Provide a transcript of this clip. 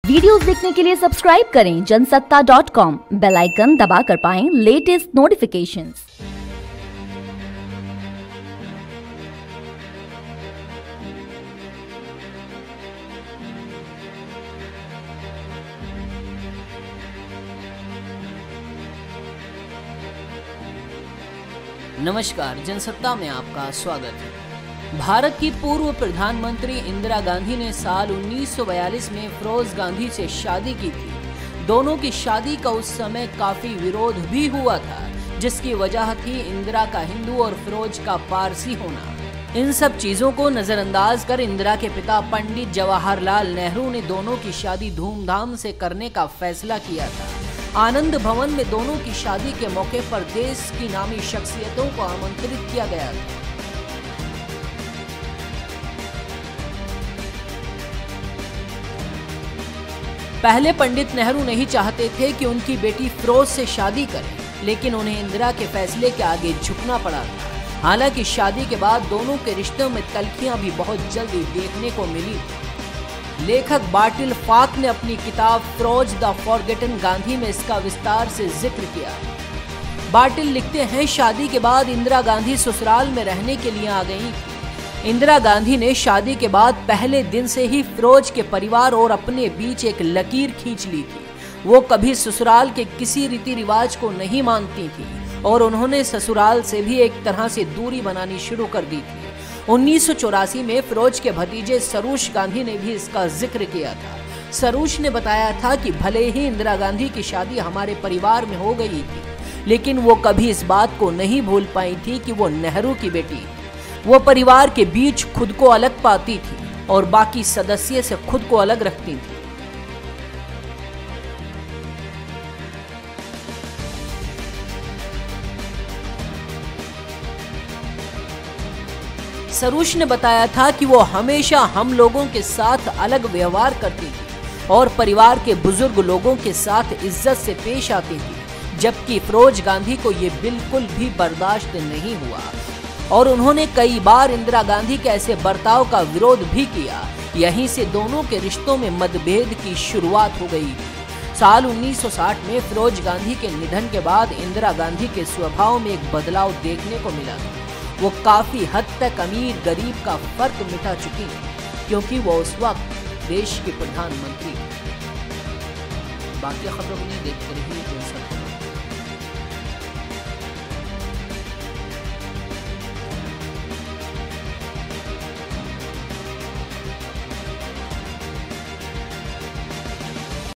Videos देखने के लिए सब्सक्राइब करें जनसत्ता.com, बेल आइकन दबाकर पाएं लेटेस्ट नोटिफिकेशंस। नमस्कार, जनसत्ता में आपका स्वागत है। भारत की पूर्व प्रधानमंत्री इंदिरा गांधी ने साल 1942 में फिरोज गांधी से शादी की थी। दोनों की शादी का उस समय काफी विरोध भी हुआ था, जिसकी वजह थी इंदिरा का हिंदू और फिरोज का पारसी होना। इन सब चीजों को नजरअंदाज कर इंदिरा के पिता पंडित जवाहरलाल नेहरू ने दोनों की शादी धूमधाम से करने का फैसला किया था। आनंद भवन में दोनों की शादी के मौके पर देश की नामी शख्सियतों को आमंत्रित किया गया था। पहले पंडित नेहरू नहीं चाहते थे कि उनकी बेटी फिरोज से शादी करें, लेकिन उन्हें इंदिरा के फैसले के आगे झुकना पड़ा था। हालांकि शादी के बाद दोनों के रिश्तों में तल्खियां भी बहुत जल्दी देखने को मिली। लेखक बाटिल फाक ने अपनी किताब फिरोज द फॉरगेटन गांधी में इसका विस्तार से जिक्र किया। बाटिल लिखते हैं, शादी के बाद इंदिरा गांधी ससुराल में रहने के लिए आ गई। इंदिरा गांधी ने शादी के बाद पहले दिन से ही फिरोज के परिवार और अपने बीच एक लकीर खींच ली थी। वो कभी ससुराल के किसी रीति रिवाज को नहीं मानती थी और उन्होंने ससुराल से भी एक तरह से दूरी बनानी शुरू कर दी थी। 1984 में फिरोज के भतीजे सरूश गांधी ने भी इसका जिक्र किया था। सरूश ने बताया था कि भले ही इंदिरा गांधी की शादी हमारे परिवार में हो गई थी, लेकिन वो कभी इस बात को नहीं भूल पाई थी कि वो नेहरू की बेटी। वो परिवार के बीच खुद को अलग पाती थी और बाकी सदस्य से खुद को अलग रखती थी। सरूश ने बताया था कि वो हमेशा हम लोगों के साथ अलग व्यवहार करती थी और परिवार के बुजुर्ग लोगों के साथ इज्जत से पेश आती थी, जबकि फिरोज गांधी को ये बिल्कुल भी बर्दाश्त नहीं हुआ और उन्होंने कई बार इंदिरा गांधी के ऐसे बर्ताव का विरोध भी किया। यहीं से दोनों के रिश्तों में मतभेद की शुरुआत हो गई। साल 1960 में फिरोज गांधी के निधन के बाद इंदिरा गांधी के स्वभाव में एक बदलाव देखने को मिला। वो काफी हद तक अमीर गरीब का फर्क मिटा चुकी, क्योंकि वो उस वक्त देश की प्रधानमंत्री। बाकी खबरों को नहीं देखते रहिए।